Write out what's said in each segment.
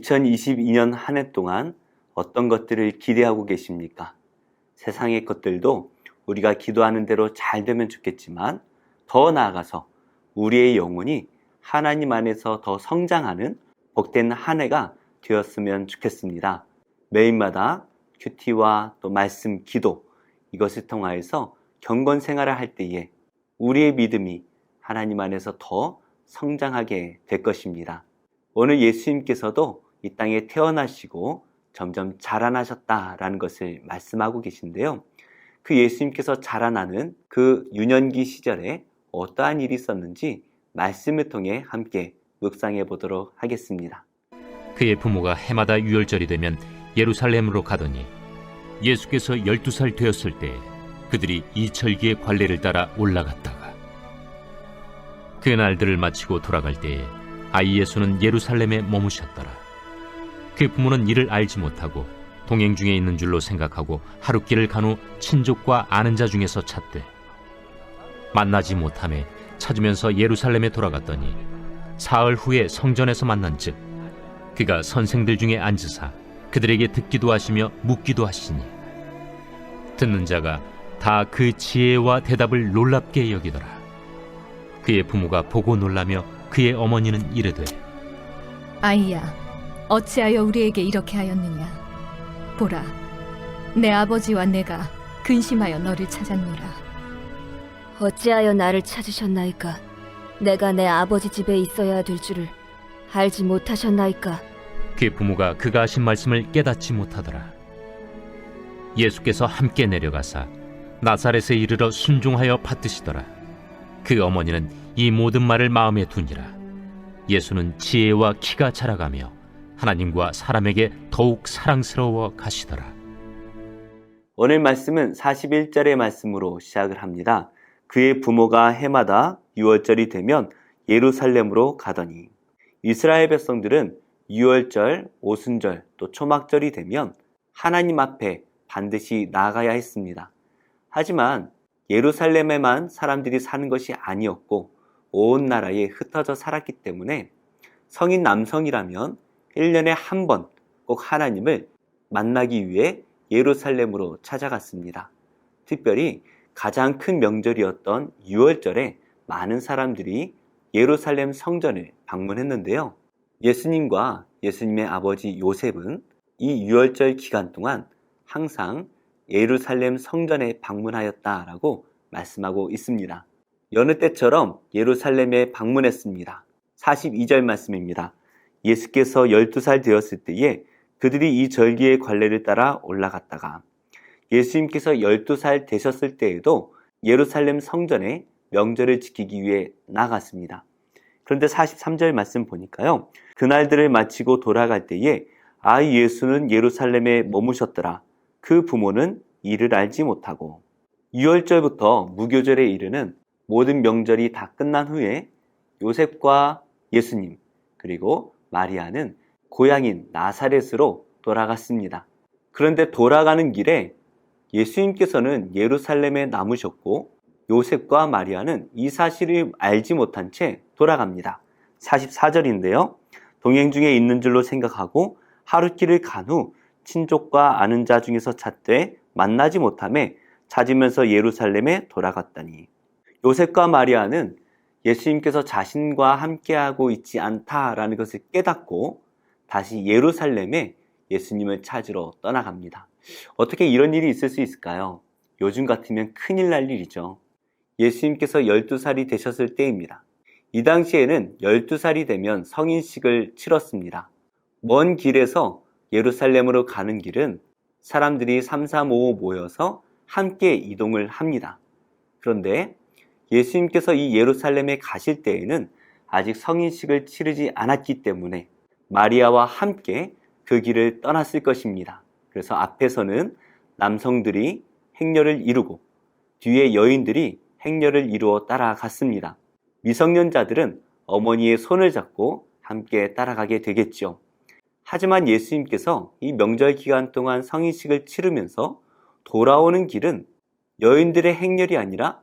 2022년 한 해 동안 어떤 것들을 기대하고 계십니까? 세상의 것들도 우리가 기도하는 대로 잘 되면 좋겠지만 더 나아가서 우리의 영혼이 하나님 안에서 더 성장하는 복된 한 해가 되었으면 좋겠습니다. 매일마다 큐티와 또 말씀, 기도 이것을 통하여서 경건 생활을 할 때에 우리의 믿음이 하나님 안에서 더 성장하게 될 것입니다. 오늘 예수님께서도 이 땅에 태어나시고 점점 자라나셨다라는 것을 말씀하고 계신데요. 그 예수님께서 자라나는 그 유년기 시절에 어떠한 일이 있었는지 말씀을 통해 함께 묵상해 보도록 하겠습니다. 그의 부모가 해마다 유월절이 되면 예루살렘으로 가더니 예수께서 12살 되었을 때 그들이 이 절기의 관례를 따라 올라갔다가 그 날들을 마치고 돌아갈 때에 아이 예수는 예루살렘에 머무셨더라. 그 부모는 이를 알지 못하고 동행 중에 있는 줄로 생각하고 하룻길을 간 후 친족과 아는 자 중에서 찾되 만나지 못하매 찾으면서 예루살렘에 돌아갔더니 사흘 후에 성전에서 만난즉 그가 선생들 중에 앉으사 그들에게 듣기도 하시며 묻기도 하시니 듣는 자가 다 그 지혜와 대답을 놀랍게 여기더라. 그의 부모가 보고 놀라며 그의 어머니는 이르되 아이야, 어찌하여 우리에게 이렇게 하였느냐? 보라, 내 아버지와 내가 근심하여 너를 찾았노라. 어찌하여 나를 찾으셨나이까? 내가 내 아버지 집에 있어야 될 줄을 알지 못하셨나이까? 그의 부모가 그가 하신 말씀을 깨닫지 못하더라. 예수께서 함께 내려가사 나사렛에 이르러 순종하여 받드시더라. 그 어머니는 이 모든 말을 마음에 두니라. 예수는 지혜와 키가 자라가며 하나님과 사람에게 더욱 사랑스러워 가시더라. 오늘 말씀은 41절의 말씀으로 시작을 합니다. 그의 부모가 해마다 유월절이 되면 예루살렘으로 가더니 이스라엘 백성들은 유월절, 오순절, 또 초막절이 되면 하나님 앞에 반드시 나가야 했습니다. 하지만 예루살렘에만 사람들이 사는 것이 아니었고 온 나라에 흩어져 살았기 때문에 성인 남성이라면 1년에 한 번 꼭 하나님을 만나기 위해 예루살렘으로 찾아갔습니다. 특별히 가장 큰 명절이었던 유월절에 많은 사람들이 예루살렘 성전을 방문했는데요. 예수님과 예수님의 아버지 요셉은 이 유월절 기간 동안 항상 예루살렘 성전에 방문하였다라고 말씀하고 있습니다. 여느 때처럼 예루살렘에 방문했습니다. 42절 말씀입니다. 예수께서 12살 되었을 때에 그들이 이 절기의 관례를 따라 올라갔다가 예수님께서 12살 되셨을 때에도 예루살렘 성전에 명절을 지키기 위해 나갔습니다. 그런데 43절 말씀 보니까요. 그날들을 마치고 돌아갈 때에 아이 예수는 예루살렘에 머무셨더라. 그 부모는 이를 알지 못하고 유월절부터 무교절에 이르는 모든 명절이 다 끝난 후에 요셉과 예수님 그리고 마리아는 고향인 나사렛으로 돌아갔습니다. 그런데 돌아가는 길에 예수님께서는 예루살렘에 남으셨고 요셉과 마리아는 이 사실을 알지 못한 채 돌아갑니다. 44절인데요. 동행 중에 있는 줄로 생각하고 하룻길을 간 후 친족과 아는 자 중에서 찾되 만나지 못하매 찾으면서 예루살렘에 돌아갔다니 요셉과 마리아는 예수님께서 자신과 함께하고 있지 않다라는 것을 깨닫고 다시 예루살렘에 예수님을 찾으러 떠나갑니다. 어떻게 이런 일이 있을 수 있을까요? 요즘 같으면 큰일 날 일이죠. 예수님께서 12살이 되셨을 때입니다. 이 당시에는 12살이 되면 성인식을 치렀습니다. 먼 길에서 예루살렘으로 가는 길은 사람들이 3, 4, 5 모여서 함께 이동을 합니다. 그런데 예수님께서 이 예루살렘에 가실 때에는 아직 성인식을 치르지 않았기 때문에 마리아와 함께 그 길을 떠났을 것입니다. 그래서 앞에서는 남성들이 행렬을 이루고 뒤에 여인들이 행렬을 이루어 따라갔습니다. 미성년자들은 어머니의 손을 잡고 함께 따라가게 되겠죠. 하지만 예수님께서 이 명절 기간 동안 성인식을 치르면서 돌아오는 길은 여인들의 행렬이 아니라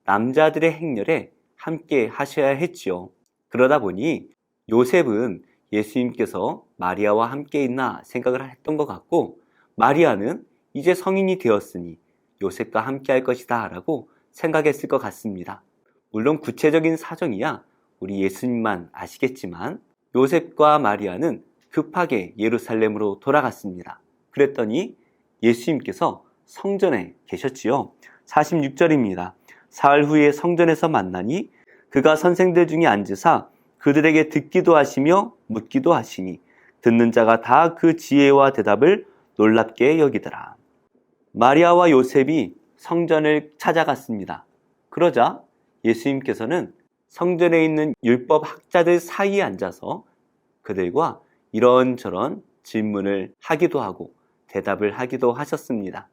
남자들의 행렬에 함께 하셔야 했지요. 그러다 보니 요셉은 예수님께서 마리아와 함께 있나 생각을 했던 것 같고, 마리아는 이제 성인이 되었으니 요셉과 함께 할 것이다 라고 생각했을 것 같습니다. 물론 구체적인 사정이야 우리 예수님만 아시겠지만, 요셉과 마리아는 급하게 예루살렘으로 돌아갔습니다. 그랬더니 예수님께서 성전에 계셨지요. 46절입니다. 사흘 후에 성전에서 만나니 그가 선생들 중에 앉으사 그들에게 듣기도 하시며 묻기도 하시니 듣는 자가 다 그 지혜와 대답을 놀랍게 여기더라. 마리아와 요셉이 성전을 찾아갔습니다. 그러자 예수님께서는 성전에 있는 율법 학자들 사이에 앉아서 그들과 이런저런 질문을 하기도 하고 대답을 하기도 하셨습니다.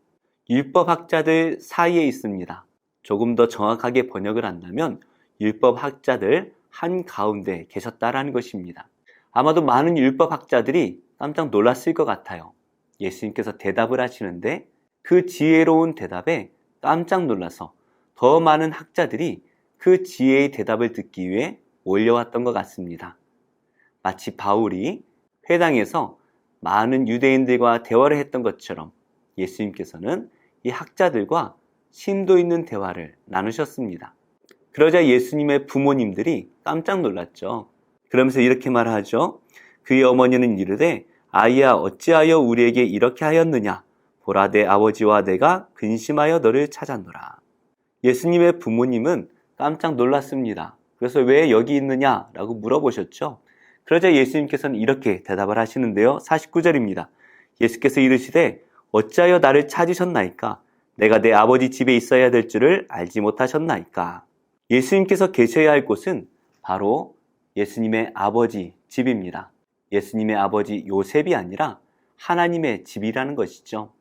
율법 학자들 사이에 있습니다. 조금 더 정확하게 번역을 한다면 율법 학자들 한가운데 계셨다라는 것입니다. 아마도 많은 율법 학자들이 깜짝 놀랐을 것 같아요. 예수님께서 대답을 하시는데 그 지혜로운 대답에 깜짝 놀라서 더 많은 학자들이 그 지혜의 대답을 듣기 위해 몰려왔던 것 같습니다. 마치 바울이 회당에서 많은 유대인들과 대화를 했던 것처럼 예수님께서는 이 학자들과 심도 있는 대화를 나누셨습니다. 그러자 예수님의 부모님들이 깜짝 놀랐죠. 그러면서 이렇게 말하죠. 그의 어머니는 이르되 아이야 어찌하여 우리에게 이렇게 하였느냐? 보라 내 아버지와 내가 근심하여 너를 찾았노라. 예수님의 부모님은 깜짝 놀랐습니다. 그래서 왜 여기 있느냐라고 물어보셨죠. 그러자 예수님께서는 이렇게 대답을 하시는데요. 49절입니다. 예수께서 이르시되 어찌하여 나를 찾으셨나이까? 내가 내 아버지 집에 있어야 될 줄을 알지 못하셨나이까? 예수님께서 계셔야 할 곳은 바로 예수님의 아버지 집입니다. 예수님의 아버지 요셉이 아니라 하나님의 집이라는 것이죠.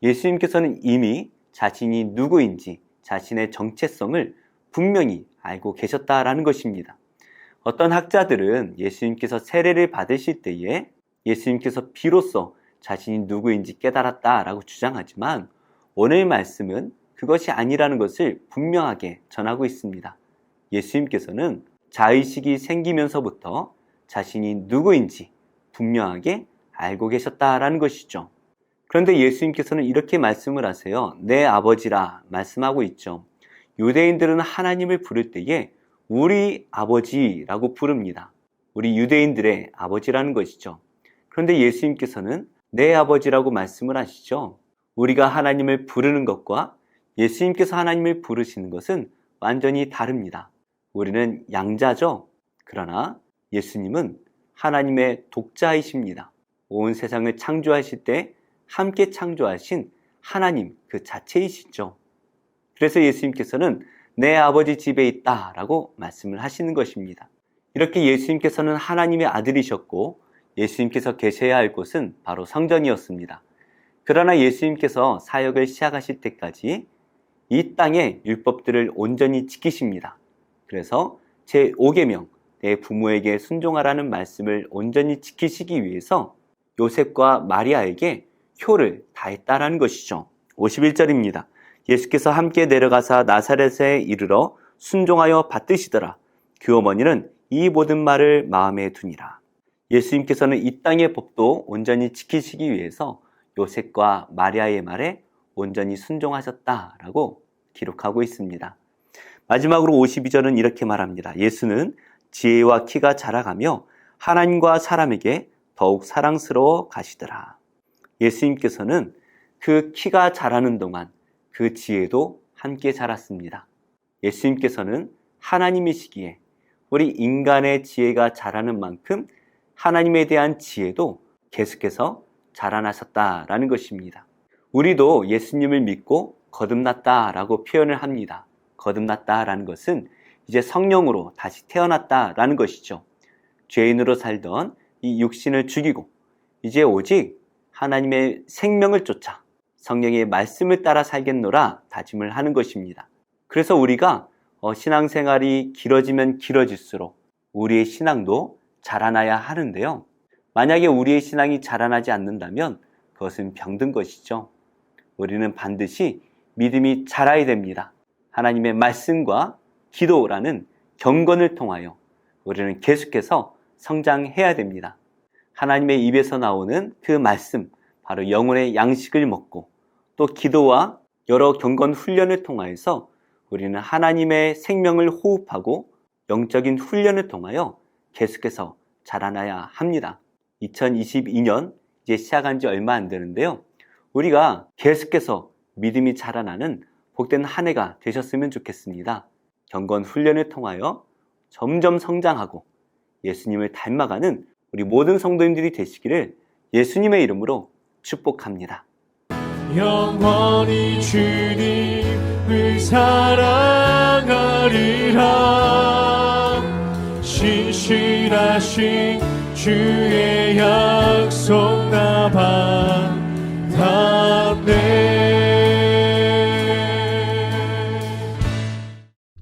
예수님께서는 이미 자신이 누구인지 자신의 정체성을 분명히 알고 계셨다라는 것입니다. 어떤 학자들은 예수님께서 세례를 받으실 때에 예수님께서 비로소 자신이 누구인지 깨달았다라고 주장하지만 오늘 말씀은 그것이 아니라는 것을 분명하게 전하고 있습니다. 예수님께서는 자의식이 생기면서부터 자신이 누구인지 분명하게 알고 계셨다라는 것이죠. 그런데 예수님께서는 이렇게 말씀을 하세요. 내 아버지라 말씀하고 있죠. 유대인들은 하나님을 부를 때에 우리 아버지라고 부릅니다. 우리 유대인들의 아버지라는 것이죠. 그런데 예수님께서는 내 아버지라고 말씀을 하시죠. 우리가 하나님을 부르는 것과 예수님께서 하나님을 부르시는 것은 완전히 다릅니다. 우리는 양자죠. 그러나 예수님은 하나님의 독자이십니다. 온 세상을 창조하실 때 함께 창조하신 하나님 그 자체이시죠. 그래서 예수님께서는 내 아버지 집에 있다라고 말씀을 하시는 것입니다. 이렇게 예수님께서는 하나님의 아들이셨고 예수님께서 계셔야 할 곳은 바로 성전이었습니다. 그러나 예수님께서 사역을 시작하실 때까지 이 땅의 율법들을 온전히 지키십니다. 그래서 제5계명 내 부모에게 순종하라는 말씀을 온전히 지키시기 위해서 요셉과 마리아에게 효를 다했다라는 것이죠. 51절입니다. 예수께서 함께 내려가사 나사렛에 이르러 순종하여 받드시더라. 그 어머니는 이 모든 말을 마음에 두니라. 예수님께서는 이 땅의 법도 온전히 지키시기 위해서 요셉과 마리아의 말에 온전히 순종하셨다라고 기록하고 있습니다. 마지막으로 52절은 이렇게 말합니다. 예수는 지혜와 키가 자라가며 하나님과 사람에게 더욱 사랑스러워 가시더라. 예수님께서는 그 키가 자라는 동안 그 지혜도 함께 자랐습니다. 예수님께서는 하나님이시기에 우리 인간의 지혜가 자라는 만큼 하나님에 대한 지혜도 계속해서 자라나셨다라는 것입니다. 우리도 예수님을 믿고 거듭났다라고 표현을 합니다. 거듭났다라는 것은 이제 성령으로 다시 태어났다라는 것이죠. 죄인으로 살던 이 육신을 죽이고 이제 오직 하나님의 생명을 쫓아 성령의 말씀을 따라 살겠노라 다짐을 하는 것입니다. 그래서 우리가 신앙생활이 길어지면 길어질수록 우리의 신앙도 자라나야 하는데요. 만약에 우리의 신앙이 자라나지 않는다면 그것은 병든 것이죠. 우리는 반드시 믿음이 자라야 됩니다. 하나님의 말씀과 기도라는 경건을 통하여 우리는 계속해서 성장해야 됩니다. 하나님의 입에서 나오는 그 말씀, 바로 영혼의 양식을 먹고 또 기도와 여러 경건 훈련을 통하여서 우리는 하나님의 생명을 호흡하고 영적인 훈련을 통하여 계속해서 자라나야 합니다. 2022년 이제 시작한 지 얼마 안 되는데요. 우리가 계속해서 믿음이 자라나는 복된 한 해가 되셨으면 좋겠습니다. 경건 훈련을 통하여 점점 성장하고 예수님을 닮아가는 우리 모든 성도님들이 되시기를 예수님의 이름으로 축복합니다. 영원히 주님을 사랑하리라. 신실하신 주의 약속 나 받았네.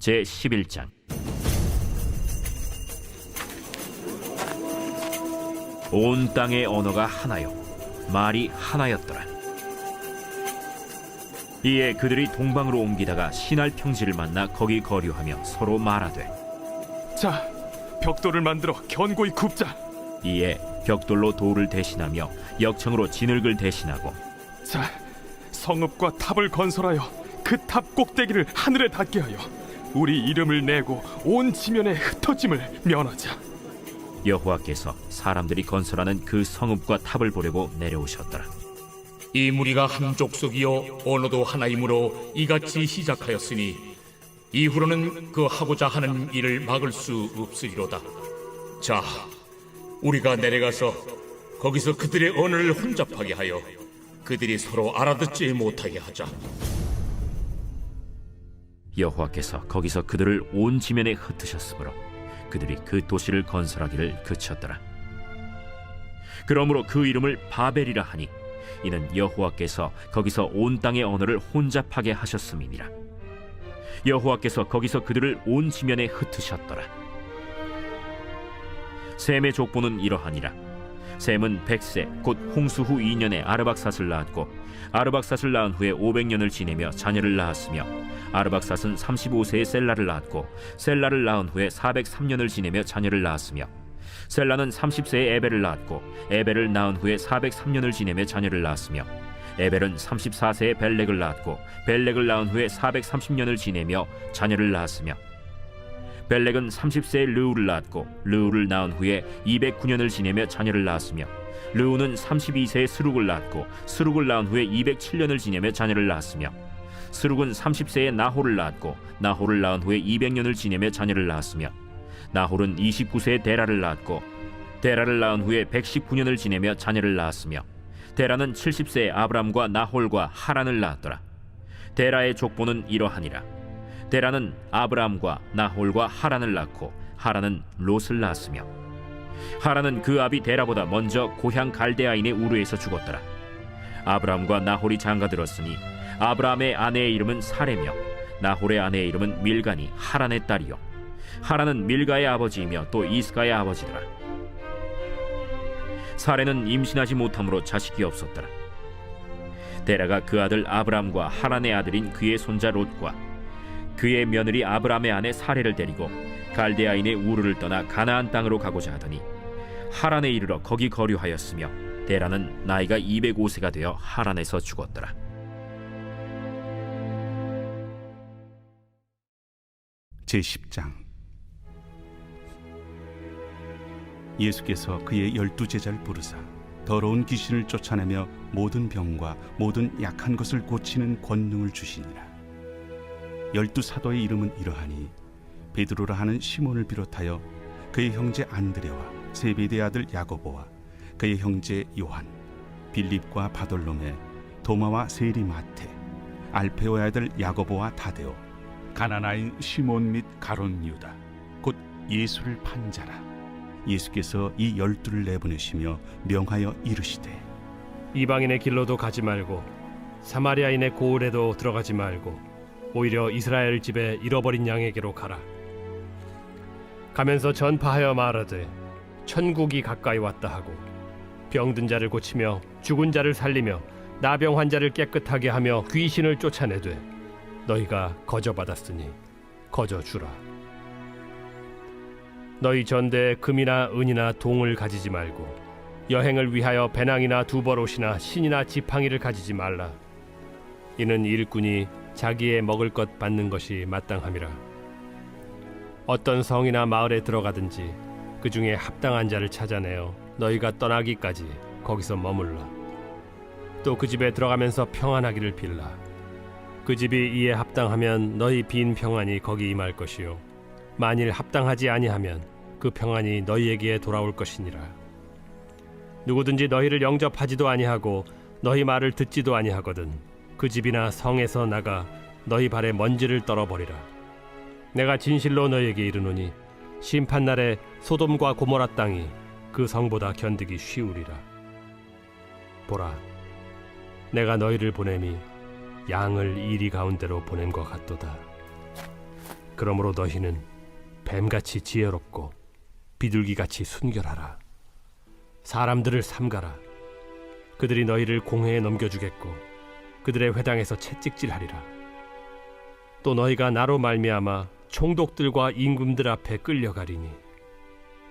제11장. 온 땅의 언어가 하나요 말이 하나였더라. 이에 그들이 동방으로 옮기다가 시날 평지를 만나 거기 거류하며 서로 말하되, 자, 벽돌을 만들어 견고히 굽자. 이에 벽돌로 돌을 대신하며 역청으로 진흙을 대신하고, 자, 성읍과 탑을 건설하여 그 탑 꼭대기를 하늘에 닿게 하여 우리 이름을 내고 온 지면에 흩어짐을 면하자. 여호와께서 사람들이 건설하는 그 성읍과 탑을 보려고 내려오셨더라. 이 무리가 한 족속이요 언어도 하나이므로 이같이 시작하였으니 이후로는 그 하고자 하는 일을 막을 수 없으리로다. 자, 우리가 내려가서 거기서 그들의 언어를 혼잡하게 하여 그들이 서로 알아듣지 못하게 하자. 여호와께서 거기서 그들을 온 지면에 흩으셨으므로 그들이 그 도시를 건설하기를 그쳤더라. 그러므로 그 이름을 바벨이라 하니 이는 여호와께서 거기서 온 땅의 언어를 혼잡하게 하셨음이니라. 여호와께서 거기서 그들을 온 지면에 흩으셨더라. 셈의 족보는 이러하니라. 셈은 100세 곧 홍수 후 2년에 아르박삿을 낳았고 아르박삿을 낳은 후에 500년을 지내며 자녀를 낳았으며 아르박삿은 35세에 셀라를 낳았고 셀라를 낳은 후에 403년을 지내며 자녀를 낳았으며 셀라는 30세에 에벨을 낳았고 에벨을 낳은 후에 403년을 지내며 자녀를 낳았으며 에벨은 34세에 벨렉을 낳았고 벨렉을 낳은 후에 430년을 지내며 자녀를 낳았으며 벨렉은 30세에 르우를 낳았고 르우를 낳은 후에 209년을 지내며 자녀를 낳았으며 르우는 32세에 스룩을 낳았고 스룩을 낳은 후에 207년을 지내며 자녀를 낳았으며 스룩은 30세에 나홀을 낳았고 나홀을 낳은 후에 200년을 지내며 자녀를 낳았으며 나홀은 29세에 데라를 낳았고 데라를 낳은 후에 119년을 지내며 자녀를 낳았으며 데라는 70세에 아브람과 나홀과 하란을 낳았더라. 데라의 족보는 이러하니라. 데라는 아브람과 나홀과 하란을 낳고 하란은 롯을 낳았으며 하란은 그 아비 데라보다 먼저 고향 갈대아인의 우르에서 죽었더라. 아브람과 나홀이 장가들었으니 아브람의 아내의 이름은 사레며 나홀의 아내의 이름은 밀가니 하란의 딸이요 하란은 밀가의 아버지이며 또 이스가의 아버지더라. 사레는 임신하지 못함으로 자식이 없었더라. 데라가 그 아들 아브람과 하란의 아들인 그의 손자 롯과 그의 며느리 아브람의 아내 사레를 데리고 갈대아인의 우르를 떠나 가나안 땅으로 가고자 하더니 하란에 이르러 거기 거류하였으며 데라는 나이가 205세가 되어 하란에서 죽었더라. 제10장. 예수께서 그의 12제자를 부르사 더러운 귀신을 쫓아내며 모든 병과 모든 약한 것을 고치는 권능을 주시니라. 12사도의 이름은 이러하니 베드로라 하는 시몬을 비롯하여 그의 형제 안드레와 세베대의 아들 야고보와 그의 형제 요한, 빌립과 바돌로메, 도마와 세리마테, 알페오의 아들 야고보와 다데오, 가나나인 시몬 및 가론 유다, 곧 예수를 판 자라. 예수께서 이 12를 내보내시며 명하여 이르시되 이방인의 길로도 가지 말고 사마리아인의 고을에도 들어가지 말고 오히려 이스라엘 집에 잃어버린 양에게로 가라. 가면서 전파하여 말하되 천국이 가까이 왔다 하고 병든 자를 고치며 죽은 자를 살리며 나병 환자를 깨끗하게 하며 귀신을 쫓아내되 너희가 거저받았으니 거저주라. 너희 전대에 금이나 은이나 동을 가지지 말고 여행을 위하여 배낭이나 두벌옷이나 신이나 지팡이를 가지지 말라. 이는 일꾼이 자기의 먹을 것 받는 것이 마땅함이라. 어떤 성이나 마을에 들어가든지 그 중에 합당한 자를 찾아내어 너희가 떠나기까지 거기서 머물러. 또 그 집에 들어가면서 평안하기를 빌라. 그 집이 이에 합당하면 너희 빈 평안이 거기 임할 것이요 만일 합당하지 아니하면 그 평안이 너희에게 돌아올 것이니라. 누구든지 너희를 영접하지도 아니하고 너희 말을 듣지도 아니하거든 그 집이나 성에서 나가 너희 발에 먼지를 떨어버리라. 내가 진실로 너희에게 이르노니 심판날에 소돔과 고모라 땅이 그 성보다 견디기 쉬우리라. 보라, 내가 너희를 보냄이 양을 이리 가운데로 보냄과 같도다. 그러므로 너희는 뱀같이 지혜롭고 비둘기같이 순결하라. 사람들을 삼가라. 그들이 너희를 공회에 넘겨주겠고 그들의 회당에서 채찍질하리라. 또 너희가 나로 말미암아 총독들과 임금들 앞에 끌려가리니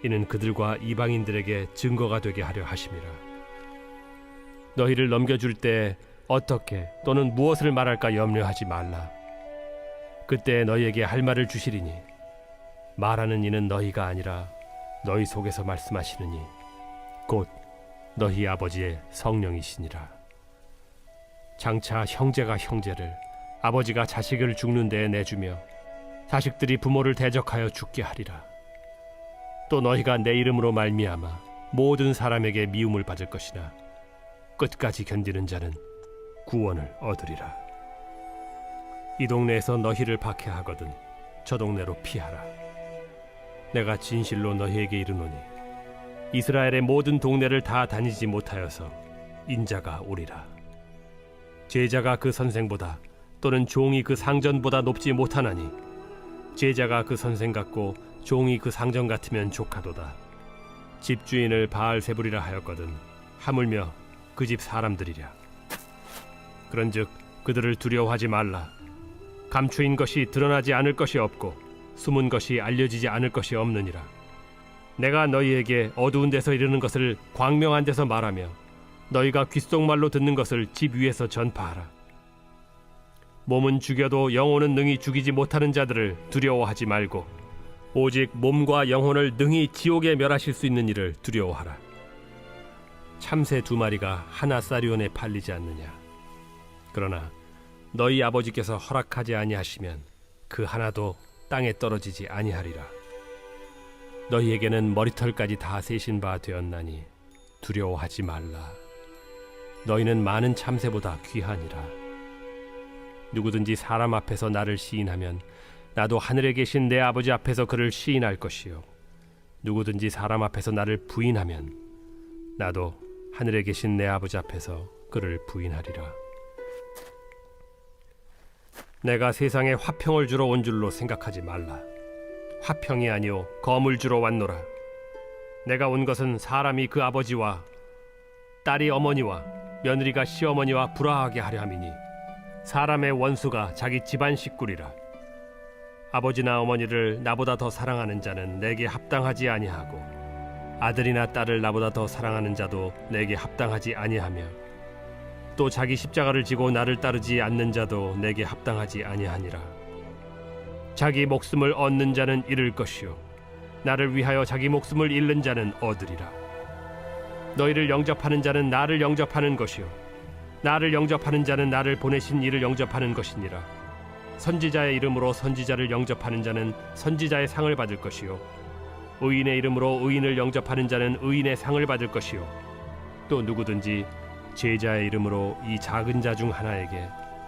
이는 그들과 이방인들에게 증거가 되게 하려 하심이라. 너희를 넘겨줄 때 어떻게 또는 무엇을 말할까 염려하지 말라. 그때 너희에게 할 말을 주시리니 말하는 이는 너희가 아니라 너희 속에서 말씀하시느니 곧 너희 아버지의 성령이시니라. 장차 형제가 형제를 아버지가 자식을 죽는 데에 내주며 자식들이 부모를 대적하여 죽게 하리라. 또 너희가 내 이름으로 말미암아 모든 사람에게 미움을 받을 것이나 끝까지 견디는 자는 구원을 얻으리라. 이 동네에서 너희를 박해하거든 저 동네로 피하라. 내가 진실로 너희에게 이르노니 이스라엘의 모든 동네를 다 다니지 못하여서 인자가 오리라. 제자가 그 선생보다 또는 종이 그 상전보다 높지 못하나니 제자가 그 선생 같고 종이 그 상전 같으면 족하도다. 집주인을 바알세불이라 하였거든 하물며 그 집 사람들이랴. 그런즉 그들을 두려워하지 말라. 감추인 것이 드러나지 않을 것이 없고 숨은 것이 알려지지 않을 것이 없느니라. 내가 너희에게 어두운 데서 이르는 것을 광명한 데서 말하며 너희가 귓속말로 듣는 것을 집 위에서 전파하라. 몸은 죽여도 영혼은 능히 죽이지 못하는 자들을 두려워하지 말고 오직 몸과 영혼을 능히 지옥에 멸하실 수 있는 이를 두려워하라. 참새 2마리가 하나 사리온에 팔리지 않느냐. 그러나 너희 아버지께서 허락하지 아니하시면 그 하나도 땅에 떨어지지 아니하리라. 너희에게는 머리털까지 다 세신 바 되었나니 두려워하지 말라. 너희는 많은 참새보다 귀하니라. 누구든지 사람 앞에서 나를 시인하면 나도 하늘에 계신 내 아버지 앞에서 그를 시인할 것이요 누구든지 사람 앞에서 나를 부인하면 나도 하늘에 계신 내 아버지 앞에서 그를 부인하리라. 내가 세상에 화평을 주러 온 줄로 생각하지 말라. 화평이 아니요 검을 주러 왔노라. 내가 온 것은 사람이 그 아버지와 딸이 어머니와 며느리가 시어머니와 불화하게 하려 함이니 사람의 원수가 자기 집안 식구리라. 아버지나 어머니를 나보다 더 사랑하는 자는 내게 합당하지 아니하고 아들이나 딸을 나보다 더 사랑하는 자도 내게 합당하지 아니하며 또 자기 십자가를 지고 나를 따르지 않는 자도 내게 합당하지 아니하니라. 자기 목숨을 얻는 자는 잃을 것이요 나를 위하여 자기 목숨을 잃는 자는 얻으리라. 너희를 영접하는 자는 나를 영접하는 것이요 나를 영접하는 자는 나를 보내신 이를 영접하는 것이니라. 선지자의 이름으로 선지자를 영접하는 자는 선지자의 상을 받을 것이요 의인의 이름으로 의인을 영접하는 자는 의인의 상을 받을 것이요 또 누구든지 제자의 이름으로 이 작은 자 중 하나에게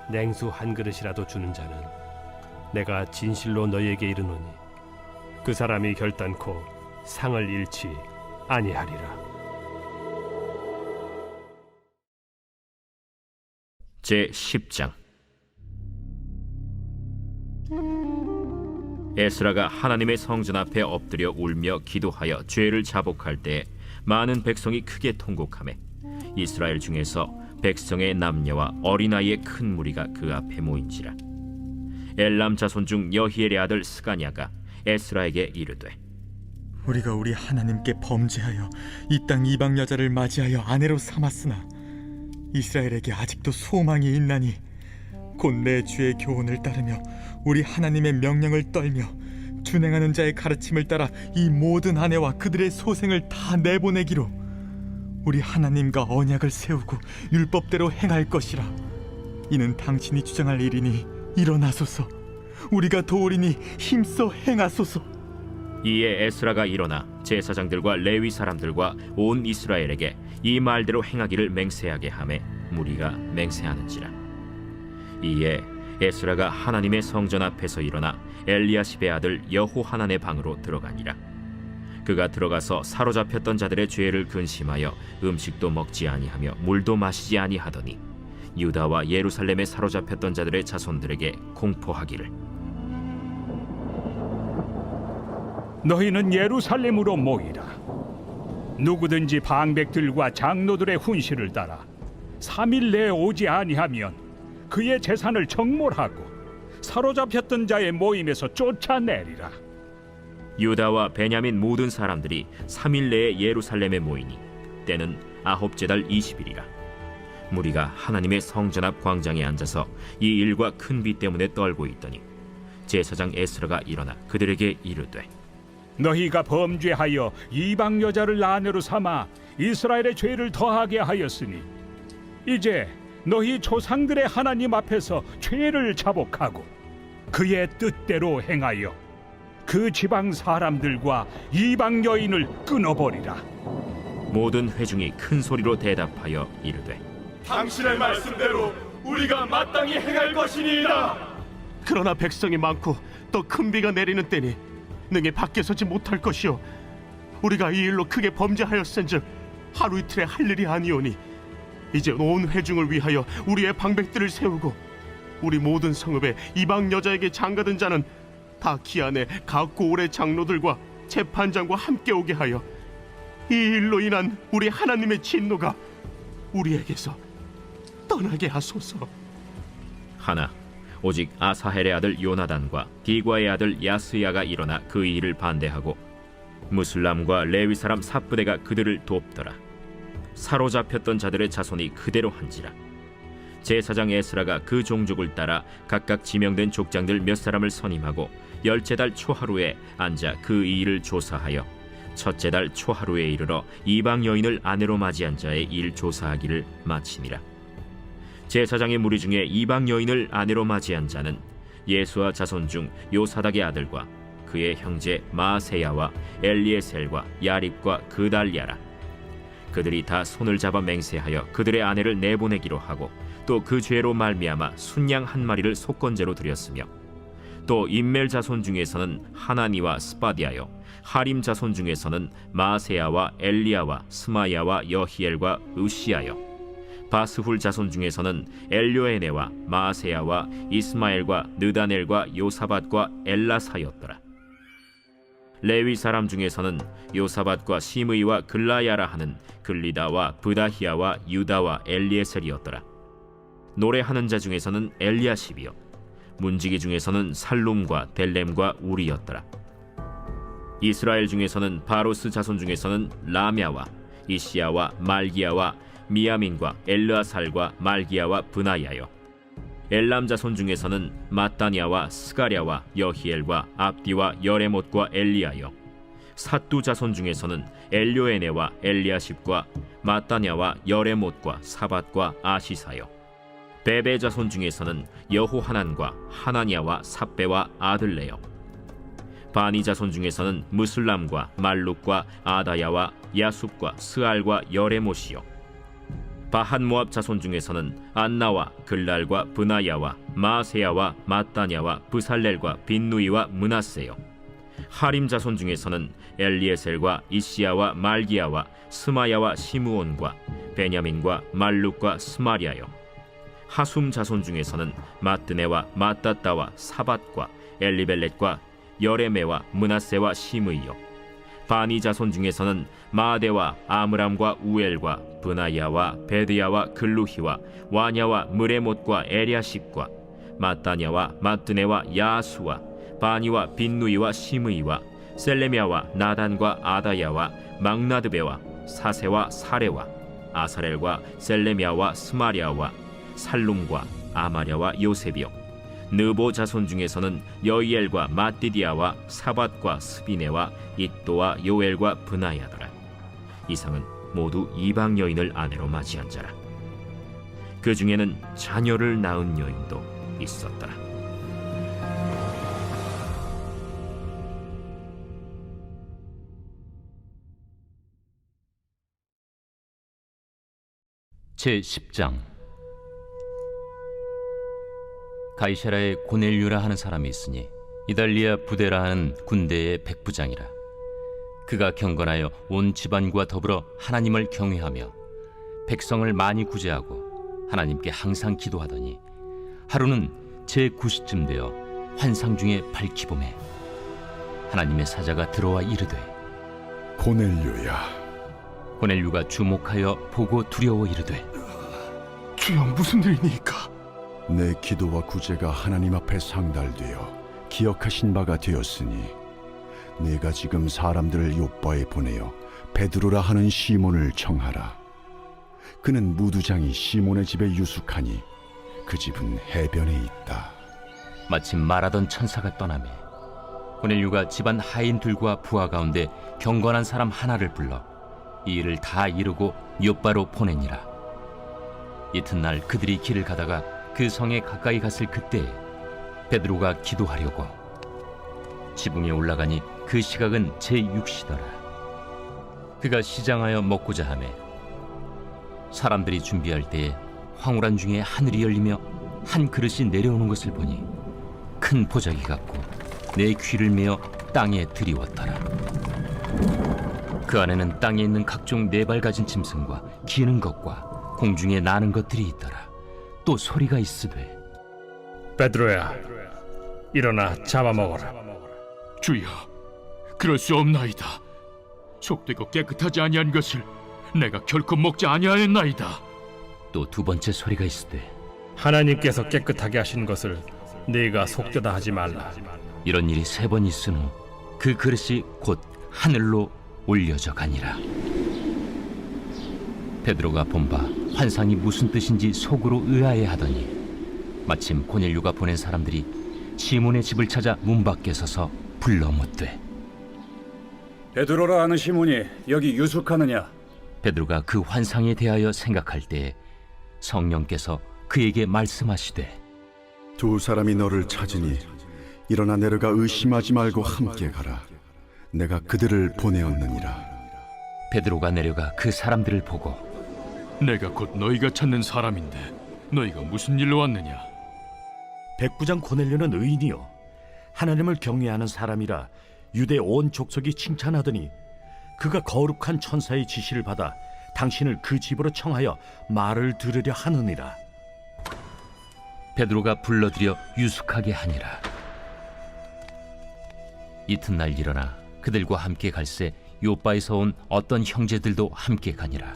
냉수 한 그릇이라도 주는 자는 내가 진실로 너희에게 이르노니 그 사람이 결단코 상을 잃지 아니하리라. 제10장. 에스라가 하나님의 성전 앞에 엎드려 울며 기도하여 죄를 자복할 때 많은 백성이 크게 통곡하매 이스라엘 중에서 백성의 남녀와 어린아이의 큰 무리가 그 앞에 모인지라. 엘람 자손 중 여히엘의 아들 스가냐가 에스라에게 이르되 우리가 우리 하나님께 범죄하여 이 땅 이방 여자를 맞이하여 아내로 삼았으나 이스라엘에게 아직도 소망이 있나니 곧 내 주의 교훈을 따르며 우리 하나님의 명령을 떨며 준행하는 자의 가르침을 따라 이 모든 아내와 그들의 소생을 다 내보내기로 우리 하나님과 언약을 세우고 율법대로 행할 것이라. 이는 당신이 주장할 일이니 일어나소서. 우리가 도우리니 힘써 행하소서. 이에 에스라가 일어나 제사장들과 레위 사람들과 온 이스라엘에게 이 말대로 행하기를 맹세하게 하매 무리가 맹세하는지라. 이에 에스라가 하나님의 성전 앞에서 일어나 엘리야십의 아들 여호하난의 방으로 들어가니라. 그가 들어가서 사로잡혔던 자들의 죄를 근심하여 음식도 먹지 아니하며 물도 마시지 아니하더니 유다와 예루살렘에 사로잡혔던 자들의 자손들에게 공포하기를 너희는 예루살렘으로 모이라. 누구든지 방백들과 장로들의 훈시를 따라 3일 내에 오지 아니하면 그의 재산을 정몰하고 사로잡혔던 자의 모임에서 쫓아내리라. 유다와 베냐민 모든 사람들이 3일 내에 예루살렘에 모이니 때는 아홉째 달 20일이라. 무리가 하나님의 성전 앞 광장에 앉아서 이 일과 큰 비 때문에 떨고 있더니 제사장 에스라가 일어나 그들에게 이르되 너희가 범죄하여 이방 여자를 아내로 삼아 이스라엘의 죄를 더하게 하였으니 이제 너희 조상들의 하나님 앞에서 죄를 자복하고 그의 뜻대로 행하여 그 지방 사람들과 이방 여인을 끊어버리라. 모든 회중이 큰 소리로 대답하여 이르되 당신의 말씀대로 우리가 마땅히 행할 것이니이다. 그러나 백성이 많고 또 큰 비가 내리는 때니 능히 밖에 서지 못할 것이요 우리가 이 일로 크게 범죄하였은즉 하루 이틀에 할 일이 아니오니 이제 온 회중을 위하여 우리의 방백들을 세우고 우리 모든 성읍에 이방 여자에게 장가든 자는 다 기한에 각고 올의 장로들과 재판장과 함께 오게 하여 이 일로 인한 우리 하나님의 진노가 우리에게서 떠나게 하소서. 하나 오직 아사헬의 아들 요나단과 디과의 아들 야스야가 일어나 그 일을 반대하고 무슬람과 레위 사람 삽부대가 그들을 돕더라. 사로잡혔던 자들의 자손이 그대로 한지라. 제사장 에스라가 그 종족을 따라 각각 지명된 족장들 몇 사람을 선임하고 10째 달 초하루에 앉아 그 일을 조사하여 첫째 달 초하루에 이르러 이방 여인을 아내로 맞이한 자의 일 조사하기를 마치니라. 제사장의 무리 중에 이방 여인을 아내로 맞이한 자는 예수와 자손 중 요사닥의 아들과 그의 형제 마세야와 엘리에셀과 야립과 그달랴라. 그들이 다 손을 잡아 맹세하여 그들의 아내를 내보내기로 하고 또 그 죄로 말미암아 순양 한 마리를 속건제로 드렸으며 또 임멜 자손 중에서는 하나니와 스바디아요 하림 자손 중에서는 마세야와 엘리야와 스마야와 여히엘과 으시야요 바스훌 자손 중에서는 엘료에네와 마세야와 이스마엘과 느다넬과 요사밧과 엘라사였더라. 레위 사람 중에서는 요사밧과 시므이와 글라야라 하는 글리다와 브다히야와 유다와 엘리에셀이었더라. 노래하는 자 중에서는 엘리야십이요 문지기 중에서는 살룸과 델렘과 우리였더라. 이스라엘 중에서는 바로스 자손 중에서는 라мя와 이시야와 말기야와 미야민과 엘르아살과 말기야와 브나야요 엘람 자손 중에서는 마따냐와 스가랴와 여히엘과 압디와 여레못과 엘리야요 삿두 자손 중에서는 엘료에네와 엘리야십과 마따냐와 여레못과 사밧과 아시사요 베베 자손 중에서는 여호하난과 하나냐와 삽베와 아들레요 바니 자손 중에서는 무슬람과 말룩과 아다야와 야숲과 스알과 여레못이요 바한 모압 자손 중에서는 안나와 글랄과 브나야와 마세야와 마따냐와 브살렐과 빈누이와 므낫세요 하림 자손 중에서는 엘리에셀과 이시야와 말기야와 스마야와 시므온과 베냐민과 말룩과 스마리아요 하숨 자손 중에서는 마뜨네와 마따따와 사밧과 엘리벨렛과 여레메와 므낫세와 시므이요 바니 자손 중에서는 마데와 아므람과 우엘과 브나야와 베드야와 글루히와 와냐와 무레못과 에리아십과 마따냐와 마뜨네와 야수와 바니와 빈누이와 시므이와 셀레미아와 나단과 아다야와 막나드베와 사세와 사레와 아사렐과 셀레미아와 스마리아와 살룸과 아마랴와 요셉이요 느보 자손 중에서는 여이엘과 마띠디아와 사밧과 스비네와 잇도와 요엘과 브나야더라. 이상은 모두 이방 여인을 아내로 맞이한 자라. 그 중에는 자녀를 낳은 여인도 있었더라. 제10장. 가이사라에 고넬류라 하는 사람이 있으니 이달리아 부대라 하는 군대의 백부장이라. 그가 경건하여 온 집안과 더불어 하나님을 경외하며 백성을 많이 구제하고 하나님께 항상 기도하더니 하루는 제9시쯤 되어 환상 중에 밝히봄에 하나님의 사자가 들어와 이르되 고넬류야. 고넬류가 주목하여 보고 두려워 이르되 주여, 무슨 일이니까? 내 기도와 구제가 하나님 앞에 상달되어 기억하신 바가 되었으니 내가 지금 사람들을 요빠에 보내어 베드로라 하는 시몬을 청하라. 그는 무두장이 시몬의 집에 유숙하니 그 집은 해변에 있다. 마침 말하던 천사가 떠나매 고넬류가 집안 하인들과 부하 가운데 경건한 사람 하나를 불러 이 일을 다 이루고 요빠로 보내니라. 이튿날 그들이 길을 가다가 그 성에 가까이 갔을 그때에 베드로가 기도하려고 지붕에 올라가니 그 시각은 제6시더라. 그가 시장하여 먹고자 하매 사람들이 준비할 때에 황홀한 중에 하늘이 열리며 한 그릇이 내려오는 것을 보니 큰 보자기 같고 내 귀를 메어 땅에 들이웠더라. 그 안에는 땅에 있는 각종 네 발 가진 짐승과 기는 것과 공중에 나는 것들이 있더라. 또 소리가 있으되 베드로야, 일어나 잡아먹어라. 주여, 그럴 수 없나이다. 속되고 깨끗하지 아니한 것을 내가 결코 먹지 아니하였나이다. 또 두 번째 소리가 있으되 하나님께서 깨끗하게 하신 것을 네가 속되다 하지 말라. 이런 일이 3번 있은 후 그 그릇이 곧 하늘로 올려져 가니라. 베드로가 본 바 환상이 무슨 뜻인지 속으로 의아해하더니 마침 고넬류가 보낸 사람들이 시몬의 집을 찾아 문 밖에 서서 불러 묻되 베드로라 하는 시몬이 여기 유숙하느냐? 베드로가 그 환상에 대하여 생각할 때에 성령께서 그에게 말씀하시되 두 사람이 너를 찾으니 일어나 내려가 의심하지 말고 함께 가라. 내가 그들을 보내었느니라. 베드로가 내려가 그 사람들을 보고 내가 곧 너희가 찾는 사람인데 너희가 무슨 일로 왔느냐? 백부장 고넬료는 의인이요 하나님을 경외하는 사람이라 유대 온 족속이 칭찬하더니 그가 거룩한 천사의 지시를 받아 당신을 그 집으로 청하여 말을 들으려 하느니라. 베드로가 불러들여 유숙하게 하니라. 이튿날 일어나 그들과 함께 갈새 요빠에서 온 어떤 형제들도 함께 가니라.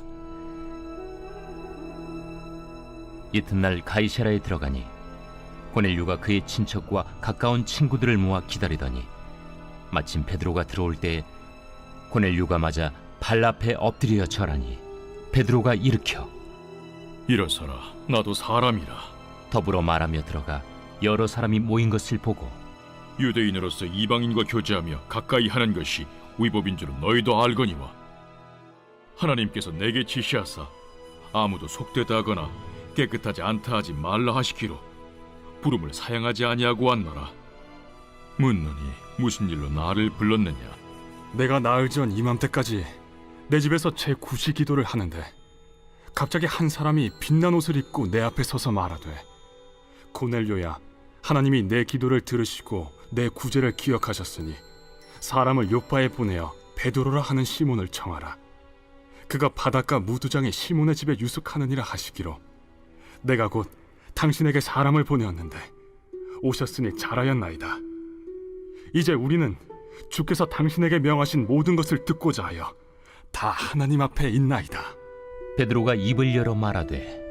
이튿날 가이사라에 들어가니 고넬류가 그의 친척과 가까운 친구들을 모아 기다리더니 마침 베드로가 들어올 때에 고넬류가 맞아 발 앞에 엎드려 절하니 베드로가 일으켜 일어서라, 나도 사람이라. 더불어 말하며 들어가 여러 사람이 모인 것을 보고 유대인으로서 이방인과 교제하며 가까이 하는 것이 위법인 줄은 너희도 알거니와 하나님께서 내게 지시하사 아무도 속되다 하거나 깨끗하지 않다 하지 말라 하시기로 부름을 사양하지 아니하고 왔노라. 묻노니 무슨 일로 나를 불렀느냐? 내가 나흘 전 이맘때까지 내 집에서 제9시 기도를 하는데 갑자기 한 사람이 빛난 옷을 입고 내 앞에 서서 말하되 고넬료야, 하나님이 내 기도를 들으시고 내 구제를 기억하셨으니 사람을 요빠에 보내어 베드로라 하는 시몬을 청하라. 그가 바닷가 무두장의 시몬의 집에 유숙하느니라 하시기로 내가 곧 당신에게 사람을 보내었는데 오셨으니 잘하였나이다. 이제 우리는 주께서 당신에게 명하신 모든 것을 듣고자 하여 다 하나님 앞에 있나이다. 베드로가 입을 열어 말하되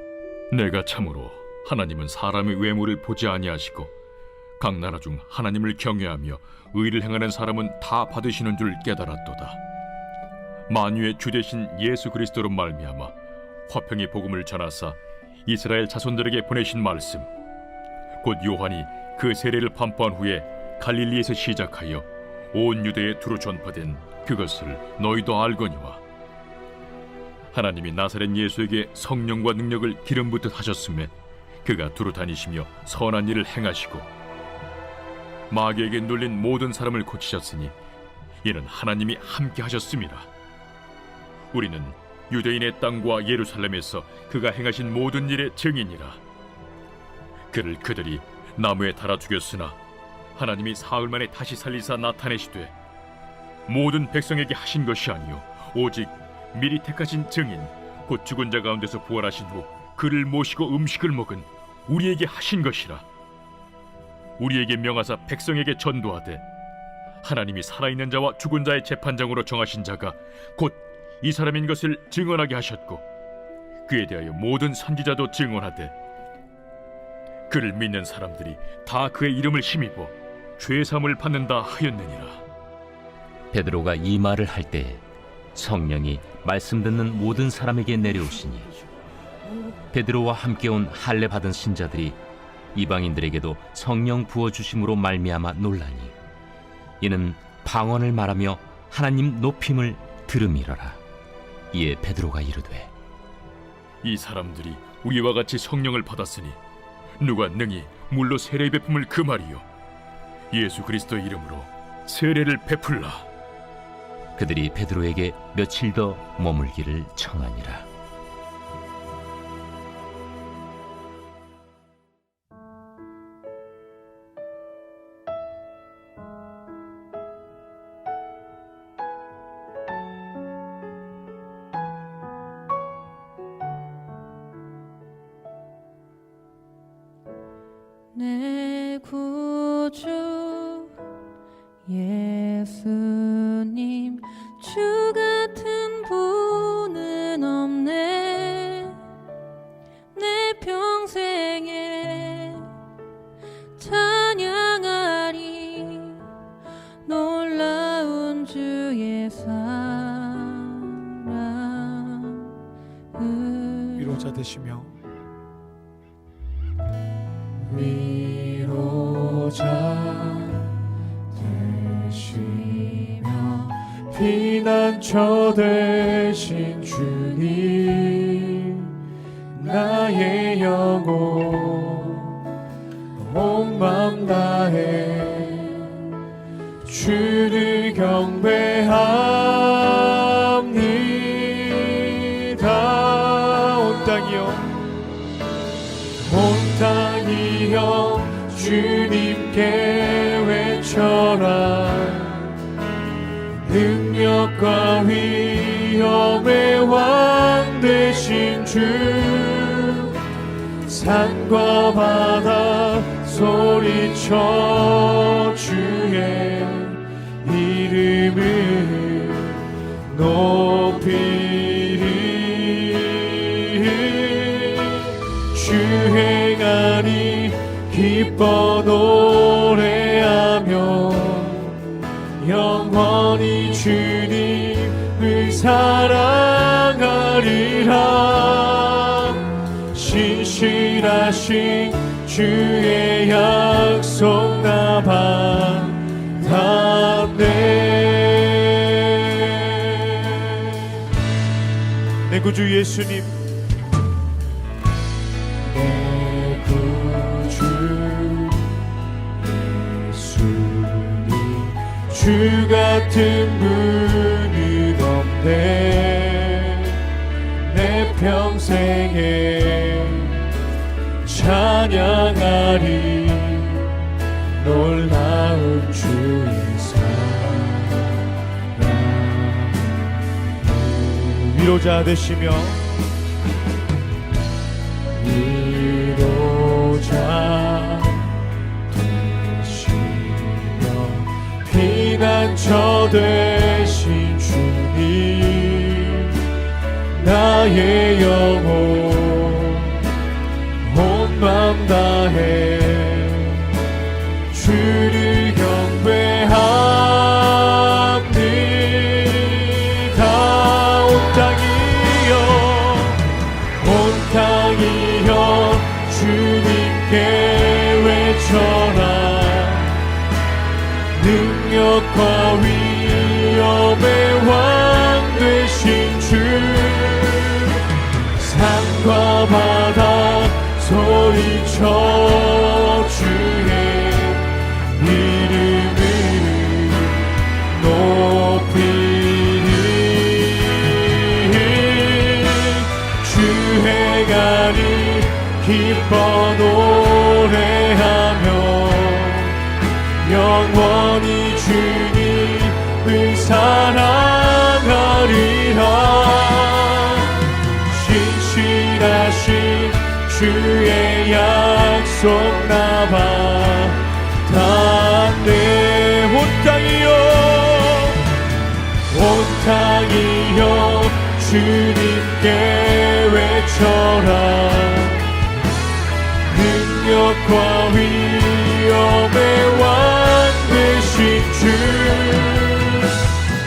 내가 참으로 하나님은 사람의 외모를 보지 아니하시고 각 나라 중 하나님을 경외하며 의를 행하는 사람은 다 받으시는 줄 깨달았도다. 만유의 주 되신 예수 그리스도로 말미암아 화평의 복음을 전하사 이스라엘 자손들에게 보내신 말씀, 곧 요한이 그 세례를 반포한 후에 갈릴리에서 시작하여 온 유대에 두루 전파된 그것을 너희도 알거니와, 하나님이 나사렛 예수에게 성령과 능력을 기름 붓듯 하셨음에 그가 두루 다니시며 선한 일을 행하시고 마귀에게 눌린 모든 사람을 고치셨으니 이는 하나님이 함께 하셨습니다. 우리는 유대인의 땅과 예루살렘에서 그가 행하신 모든 일의 증인이라. 그를 그들이 나무에 달아 죽였으나 하나님이 사흘 만에 다시 살리사 나타내시되 모든 백성에게 하신 것이 아니요 오직 미리 택하신 증인 곧 죽은 자 가운데서 부활하신 후 그를 모시고 음식을 먹은 우리에게 하신 것이라. 우리에게 명하사 백성에게 전도하되 하나님이 살아있는 자와 죽은 자의 재판장으로 정하신 자가 곧 이 사람인 것을 증언하게 하셨고, 그에 대하여 모든 선지자도 증언하되 그를 믿는 사람들이 다 그의 이름을 힘입어 죄사함을 받는다 하였느니라. 베드로가 이 말을 할 때 성령이 말씀 듣는 모든 사람에게 내려오시니 베드로와 함께 온 할례 받은 신자들이 이방인들에게도 성령 부어 주심으로 말미암아 놀라니, 이는 방언을 말하며 하나님 높임을 들음이러라. 이에 베드로가 이르되 이 사람들이 우리와 같이 성령을 받았으니 누가 능히 물로 세례 베품을 금하리요 예수 그리스도의 이름으로 세례를 베풀라. 그들이 베드로에게 며칠 더 머물기를 청하니라. 내 구주 예수님, 주 같은 분은 없네. 내 평생에 찬양하리 놀라운 주의 사랑. 위로자 되시며 위로자 되시며 피난처 되신 주님, 나의 영혼 온 맘 다해 주를 경배합니다. 온 땅이여 온 땅이여 주님께 외쳐라. 능력과 위엄의 왕 되신 주, 산과 바다 소리쳐 주의 이름을 높이리. 주 행하니 기뻐 노래하며 영원히 주님을 사랑하리라. 신실하신 주의 약속 나 받았네. 내 구주 예수님, 내 구주 예수님, 주 같은 분은 없네. 내 평생에 찬양하리 놀라운 주의 사랑. 위로자 되시며 위로자 되시며 피난처 되신 주님, 나의 영혼 온 맘 다해 주님께 외쳐라. 능력과 위엄의 왕 되신 주, 산과 바다 소리쳐 주의 이름을 높이리. 주 행하니 기뻐 노래하며 영원히 주님을 사랑하리라. 신실하신 주의 약속 나봐 닿네. 온 땅이여 주님께 외쳐라. 능력과 위엄의 왕 되신 주,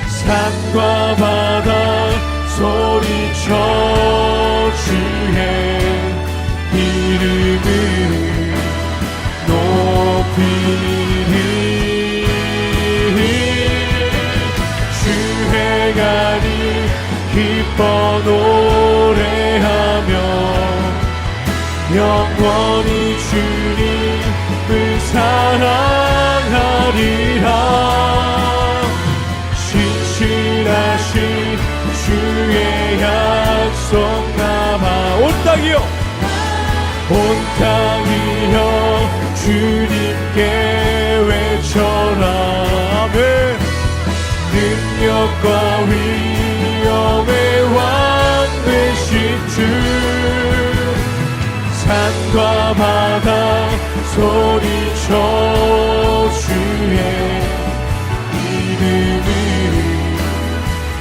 산과 바다 소리쳐 주의 이름을 높이리. 주 행하니 기뻐 노래하며 영원히 주님을 사랑하리라. 신실하신 주의 약속 남아 온 땅이여 주님께 외쳐라. 아멘. 능력과 위엄의 왕 되신 주, 산과 바다 소리쳐 주의 이름을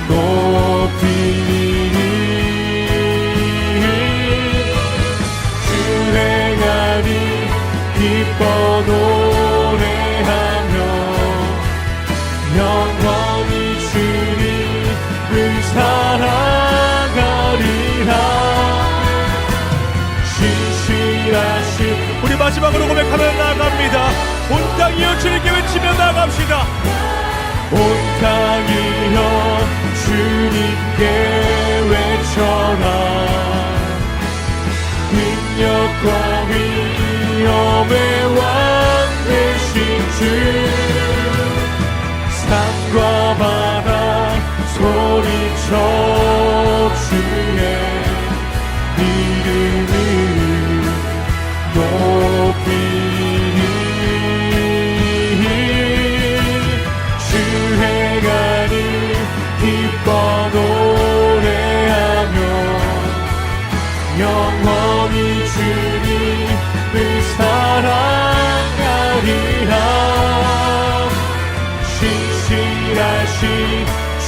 높이리. 주 행하니 기뻐 노래하며 영원히 주님을 사랑하리라. 신실하신 우리 마지막으로 고백하며 나아갑니다. 온 땅이여 주님께 외치며 나아갑시다. 온 땅이여 주님께 외쳐라. 능력과 위엄의 왕 되신 주, 산과 바다 소리쳐 주의 이름을 높이리. 주 행하니 기뻐 노래하며 영원히 주님을 사랑하리라.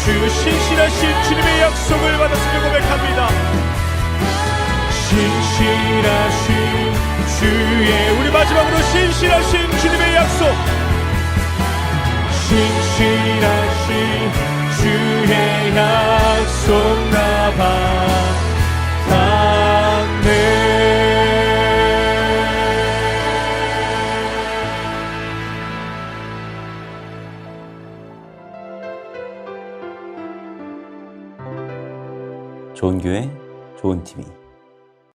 신실하신 주님의 약속을 받았으며 고백합니다. 신실하신 주의 우리 마지막으로 신실하신 주님의 약속. 신실하신 주의 약속 나봐 닿네. 좋은 교회, 좋은 TV.